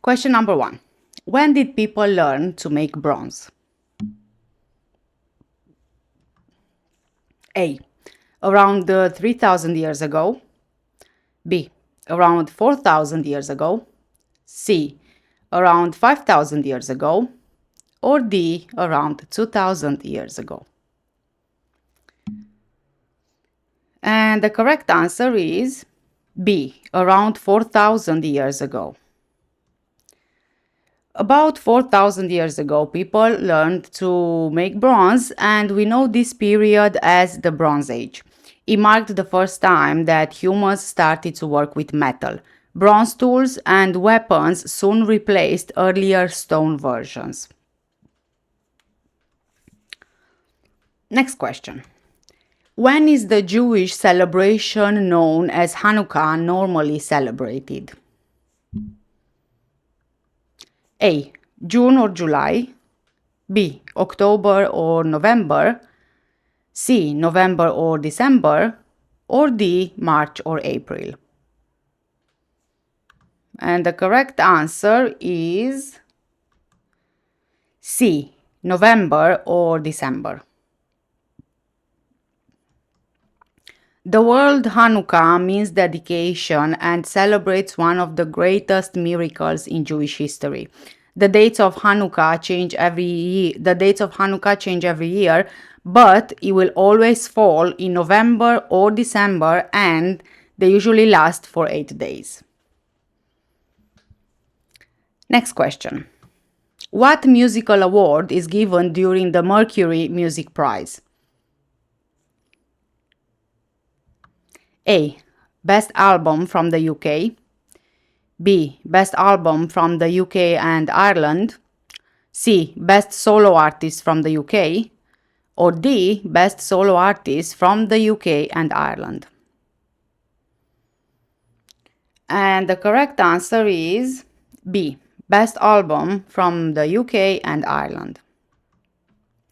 Question number 1. When did people learn to make bronze? A. Around 3,000 years ago. B. Around 4,000 years ago. C. Around 5,000 years ago. Or D. Around 2,000 years ago. And the correct answer is B. Around 4,000 years ago. About 4,000 years ago, people learned to make bronze, and we know this period as the Bronze Age. It marked the first time that humans started to work with metal. Bronze tools and weapons soon replaced earlier stone versions. Next question. When is the Jewish celebration known as Hanukkah normally celebrated? A. June or July. B. October or November. C. November or December. Or D. March or April. And the correct answer is C. November or December. The word Hanukkah means dedication and celebrates one of the greatest miracles in Jewish history. The dates of Hanukkah change every year, but it will always fall in November or December, and they usually last for 8 days. Next question. What musical award is given during the Mercury Music Prize? A. Best Album from the UK. B. Best Album from the UK and Ireland. C. Best Solo Artist from the UK. Or D. Best Solo Artist from the UK and Ireland. And the correct answer is B. Best Album from the UK and Ireland.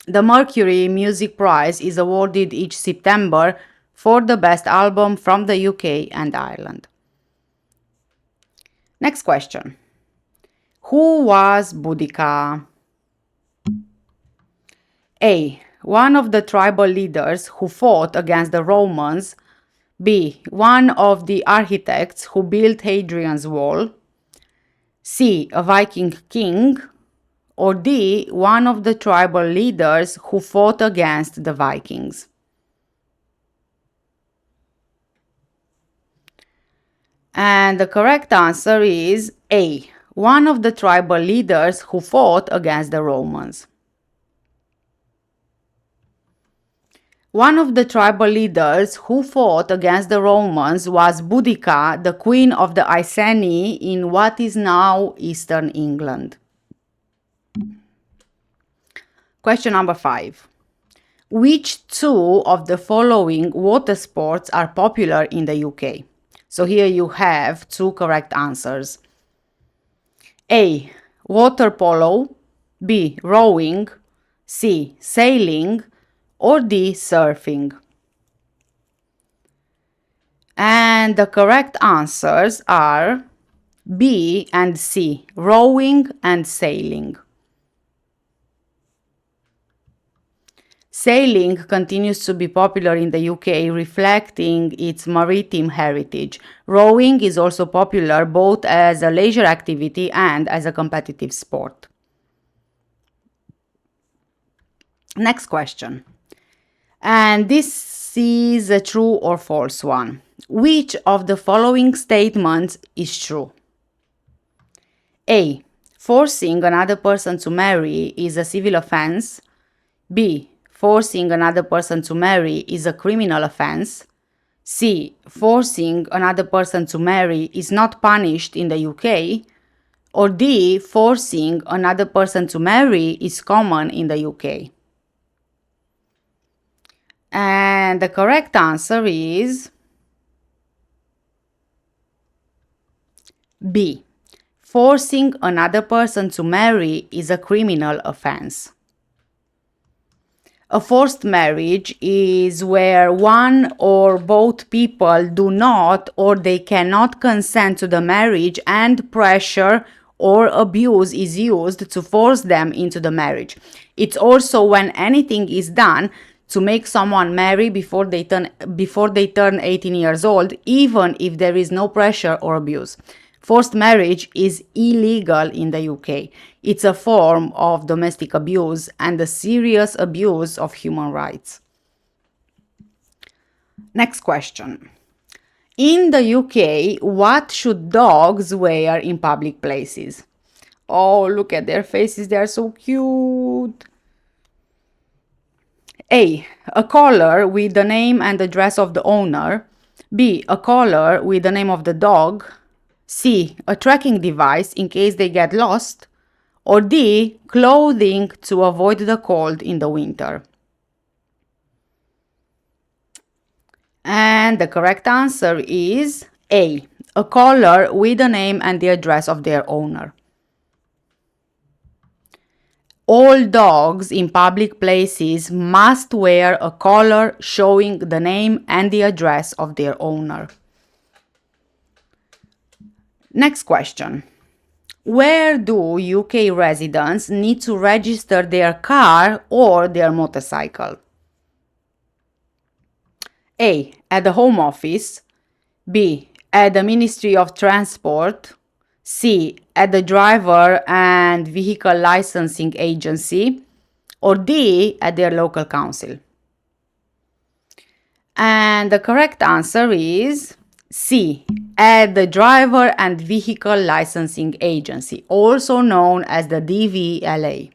The Mercury Music Prize is awarded each September for the best album from the UK and Ireland. Next question. Who was Boudica? A. One of the tribal leaders who fought against the Romans. B. One of the architects who built Hadrian's Wall. C. A Viking king. Or D. One of the tribal leaders who fought against the Vikings. And the correct answer is A. One of the tribal leaders who fought against the Romans. One of the tribal leaders who fought against the Romans was Boudica, the queen of the Iceni in what is now Eastern England. Question number 5. Which two of the following water sports are popular in the UK? So here you have two correct answers. A. Water polo. B. Rowing. C. Sailing. Or D. Surfing. And the correct answers are B and C. Rowing and sailing. Sailing continues to be popular in the UK, reflecting its maritime heritage. Rowing is also popular both as a leisure activity and as a competitive sport. Next question. And this is a true or false one. Which of the following statements is true? A. Forcing another person to marry is a civil offense. B. Forcing another person to marry is a criminal offense. C. Forcing another person to marry is not punished in the UK. Or D. Forcing another person to marry is common in the UK. And the correct answer is B. Forcing another person to marry is a criminal offense. A forced marriage is where one or both people do not or they cannot consent to the marriage, and pressure or abuse is used to force them into the marriage. It's also when anything is done to make someone marry before they turn 18 years old, even if there is no pressure or abuse. Forced marriage is illegal in the UK. It's a form of domestic abuse and a serious abuse of human rights. Next question. In the UK, what should dogs wear in public places? Oh, look at their faces, they are so cute. A. A collar with the name and address of the owner. B. A collar with the name of the dog. C. A tracking device in case they get lost. Or D. Clothing to avoid the cold in the winter. And the correct answer is A. A collar with the name and the address of their owner. All dogs in public places must wear a collar showing the name and the address of their owner. Next question. Where do UK residents need to register their car or their motorcycle? A. At the Home Office. B. At the Ministry of Transport. C. At the Driver and Vehicle Licensing Agency. Or D. At their local council. And the correct answer is C. At the Driver and Vehicle Licensing Agency, also known as the DVLA.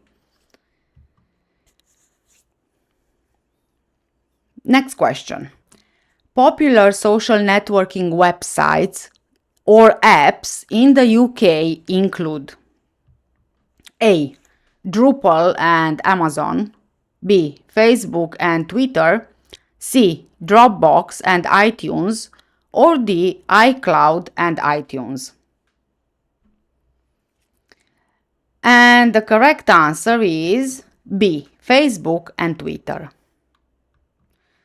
Next question. Popular social networking websites or apps in the UK include A. Drupal and Amazon. B. Facebook and Twitter. C. Dropbox and iTunes. Or D. iCloud and iTunes. And the correct answer is B. Facebook and Twitter.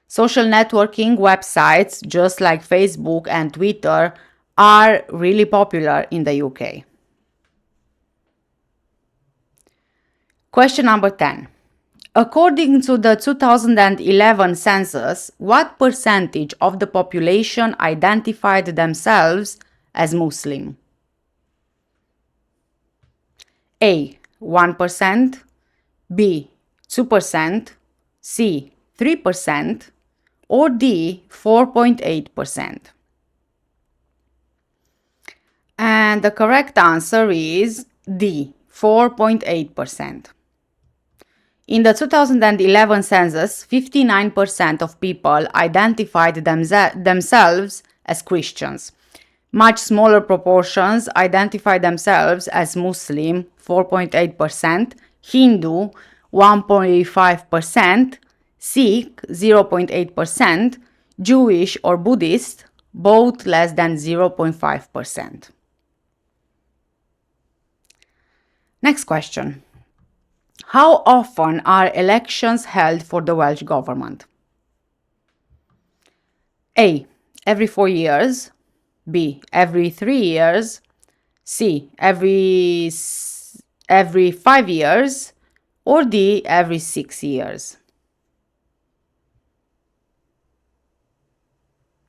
Social networking websites, just like Facebook and Twitter, are really popular in the UK. Question number 10. According to the 2011 census, what percentage of the population identified themselves as Muslim? A. 1%, B. 2%, C. 3%, or D. 4.8%. And the correct answer is D. 4.8%. In the 2011 census, 59% of people identified themselves as Christians. Much smaller proportions identified themselves as Muslim, 4.8%, Hindu, 1.5%, Sikh, 0.8%, Jewish or Buddhist, both less than 0.5%. Next question. How often are elections held for the Welsh government? A. Every 4 years. B. Every 3 years. C. Every 5 years. Or D. Every 6 years.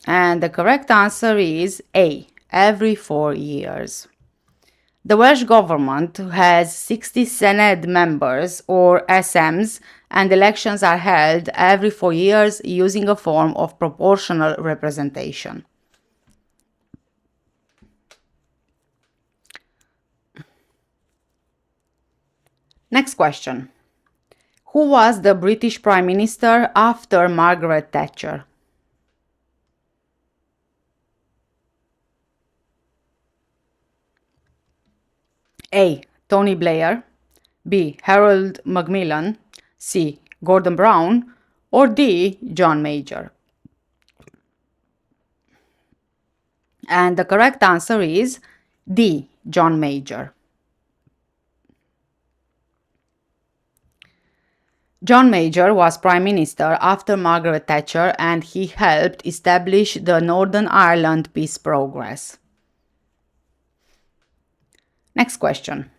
And the correct answer is A. Every 4 years. The Welsh government has 60 Senedd members or SMs, and elections are held every 4 years using a form of proportional representation. Next question. Who was the British Prime Minister after Margaret Thatcher? A. Tony Blair. B. Harold Macmillan. C. Gordon Brown. Or D. John Major. And the correct answer is D. John Major. John Major was Prime Minister after Margaret Thatcher, and he helped establish the Northern Ireland Peace Progress. Next question.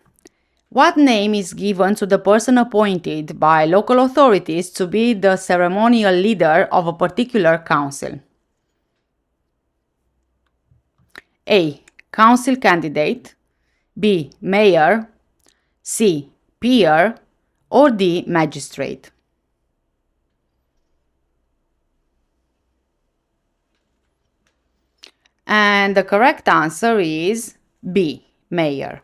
What name is given to the person appointed by local authorities to be the ceremonial leader of a particular council? A. Council candidate. B. Mayor. C. Peer. Or D. Magistrate. And the correct answer is B. Mayor.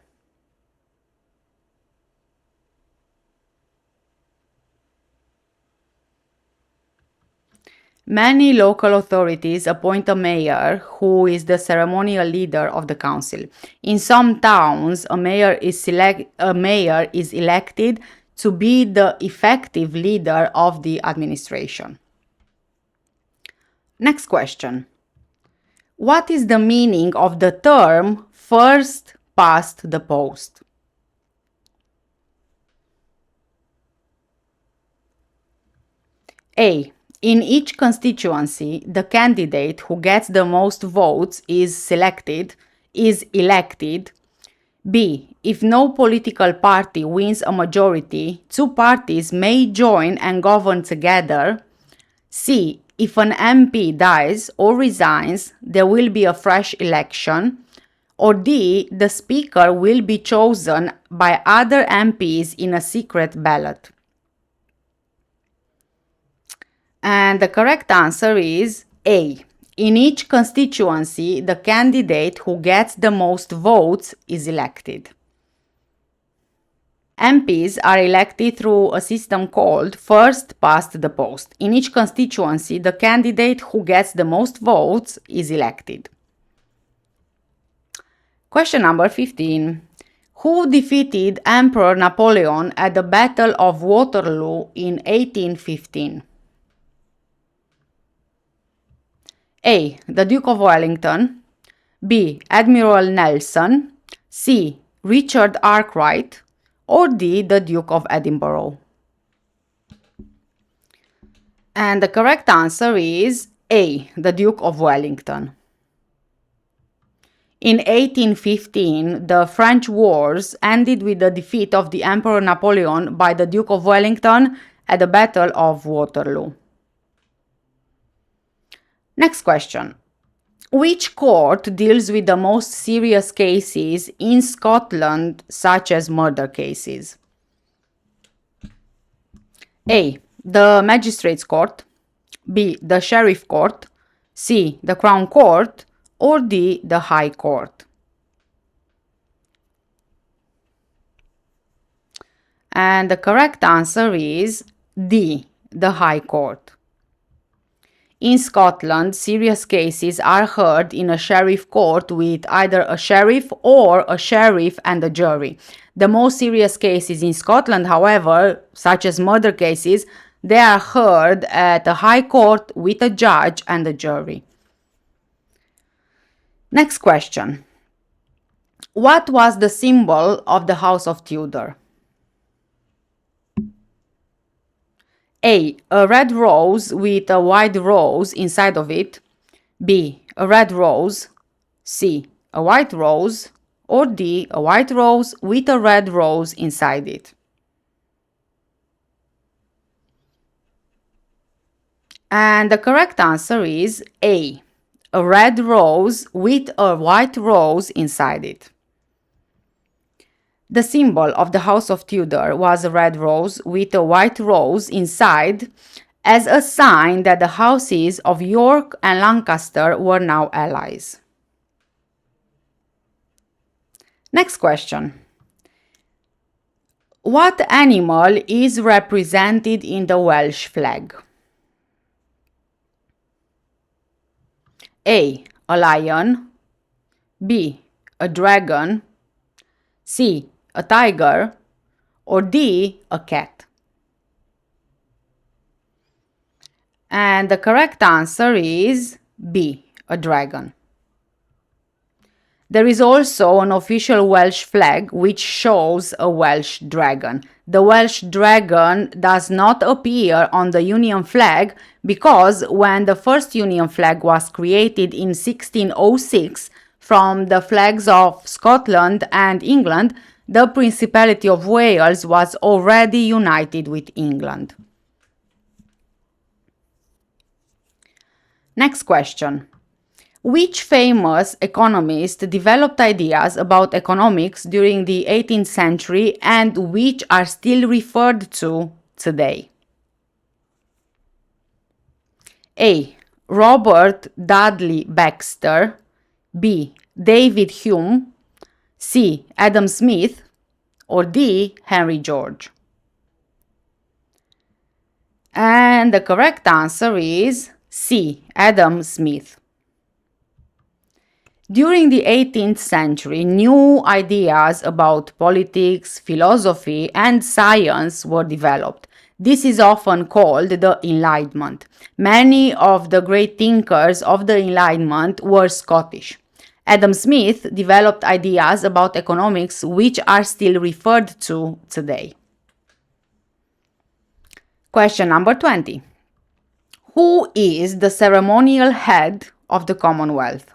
Many local authorities appoint a mayor who is the ceremonial leader of the council. In some towns, a mayor is elected to be the effective leader of the administration. Next question. What is the meaning of the term first past the post? A. In each constituency, the candidate who gets the most votes is elected. B. If no political party wins a majority, two parties may join and govern together. C. If an MP dies or resigns, there will be a fresh election. Or D. The speaker will be chosen by other MPs in a secret ballot. And the correct answer is A. In each constituency, the candidate who gets the most votes is elected. MPs are elected through a system called first past the post. In each constituency, the candidate who gets the most votes is elected. Question number 15. Who defeated Emperor Napoleon at the Battle of Waterloo in 1815? A. The Duke of Wellington. B. Admiral Nelson. C. Richard Arkwright. Or D. The Duke of Edinburgh. And the correct answer is A. The Duke of Wellington. In 1815, the French wars ended with the defeat of the Emperor Napoleon by the Duke of Wellington at the Battle of Waterloo. Next question. Which court deals with the most serious cases in Scotland, such as murder cases? A. The Magistrates' Court. B. The Sheriff Court. C. The Crown Court. Or D. The High Court. And the correct answer is D. The High Court. In Scotland, serious cases are heard in a sheriff court with either a sheriff or a sheriff and a jury. The most serious cases in Scotland, however, such as murder cases, they are heard at a high court with a judge and a jury. Next question. What was the symbol of the House of Tudor? A. A red rose with a white rose inside of it. B. A red rose. C. A white rose. Or D. A white rose with a red rose inside it. And the correct answer is A. A red rose with a white rose inside it. The symbol of the House of Tudor was a red rose with a white rose inside, as a sign that the houses of York and Lancaster were now allies. Next question. What animal is represented in the Welsh flag? A. A lion. B. A dragon. C. A tiger. Or D. A cat. And the correct answer is B. A dragon. There is also an official Welsh flag which shows a Welsh dragon. The Welsh dragon does not appear on the Union flag because when the first Union flag was created in 1606, from the flags of Scotland and England, the Principality of Wales was already united with England. Next question. Which famous economist developed ideas about economics during the 18th century and which are still referred to today? A. Robert Dudley Baxter. B. David Hume. C. Adam Smith. Or D. Henry George. And the correct answer is C. Adam Smith. During the 18th century, new ideas about politics, philosophy, and science were developed. This is often called the Enlightenment. Many of the great thinkers of the Enlightenment were Scottish. Adam Smith developed ideas about economics which are still referred to today. Question number 20. Who is the ceremonial head of the Commonwealth?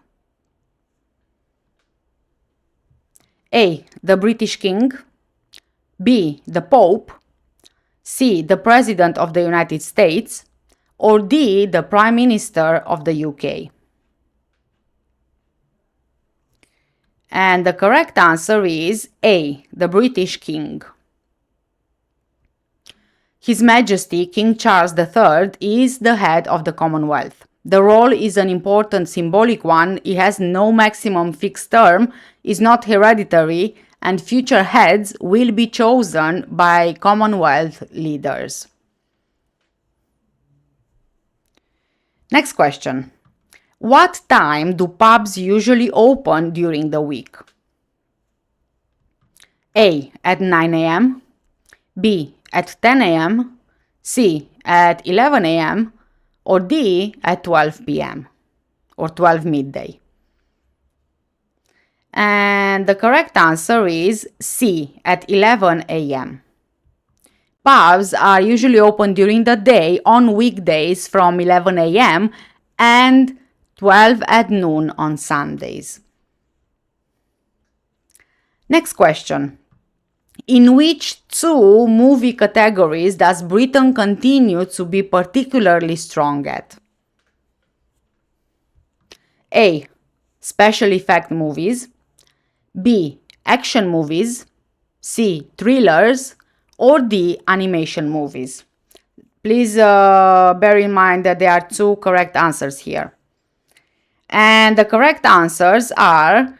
A. The British King. B. The Pope. C. The President of the United States. Or D. The Prime Minister of the UK. And the correct answer is A. The British King. His Majesty King Charles III is the head of the Commonwealth. The role is an important symbolic one. It has no maximum fixed term, is not hereditary, and future heads will be chosen by Commonwealth leaders. Next question. What time do pubs usually open during the week? A. At 9 a.m. B. At 10 a.m. C. At 11 a.m. Or D. At 12 p.m. or 12 midday. And the correct answer is C. At 11 a.m. Pubs are usually open during the day on weekdays from 11 a.m. and 12 at noon on Sundays. Next question. In which two movie categories does Britain continue to be particularly strong at? A. Special effect movies. B. Action movies. C. Thrillers. Or D. Animation movies. Please bear in mind that there are two correct answers here. And the correct answers are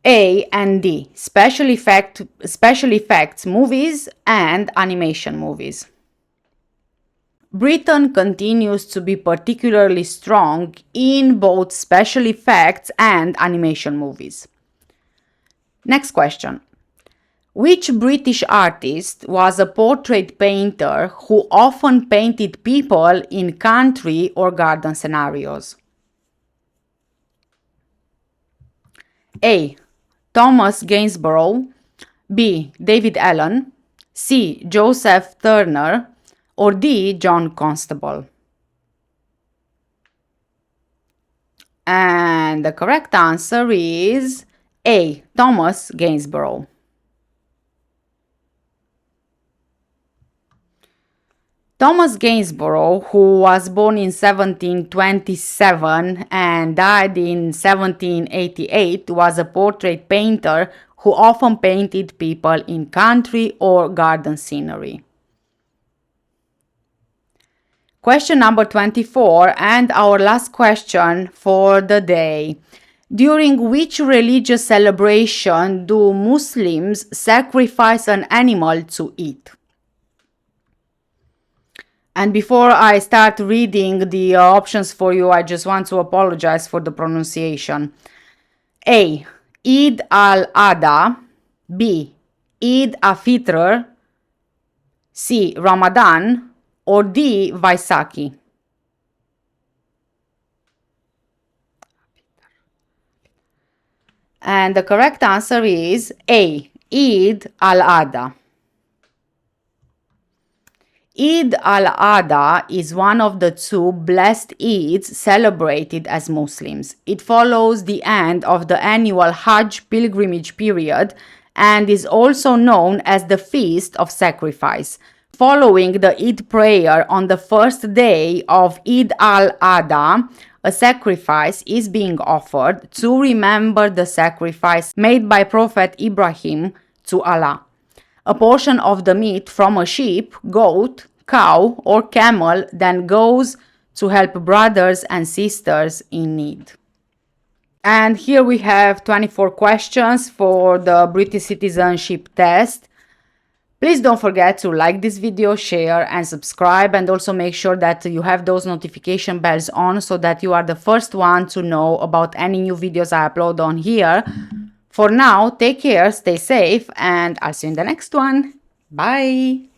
A and D, special effects movies and animation movies. Britain continues to be particularly strong in both special effects and animation movies. Next question. Which British artist was a portrait painter who often painted people in country or garden scenarios? A. Thomas Gainsborough. B. David Allen. C. Joseph Turner. Or D. John Constable. And the correct answer is A. Thomas Gainsborough. Thomas Gainsborough, who was born in 1727 and died in 1788, was a portrait painter who often painted people in country or garden scenery. Question number 24 and our last question for the day. During which religious celebration do Muslims sacrifice an animal to eat? And before I start reading the options for you, I just want to apologize for the pronunciation. A. Eid al-Adha. B. Eid al-Fitr. C. Ramadan. Or D. Vaisakhi. And the correct answer is A. Eid al-Adha. Eid al-Adha is one of the two blessed Eids celebrated as Muslims. It follows the end of the annual Hajj pilgrimage period and is also known as the Feast of Sacrifice. Following the Eid prayer on the first day of Eid al-Adha, a sacrifice is being offered to remember the sacrifice made by Prophet Ibrahim to Allah. A portion of the meat from a sheep, goat, cow, or camel then goes to help brothers and sisters in need. And here we have 24 questions for the British Citizenship test. Please don't forget to like this video, share and subscribe, and also make sure that you have those notification bells on so that you are the first one to know about any new videos I upload on here. For now, take care, stay safe, and I'll see you in the next one. Bye!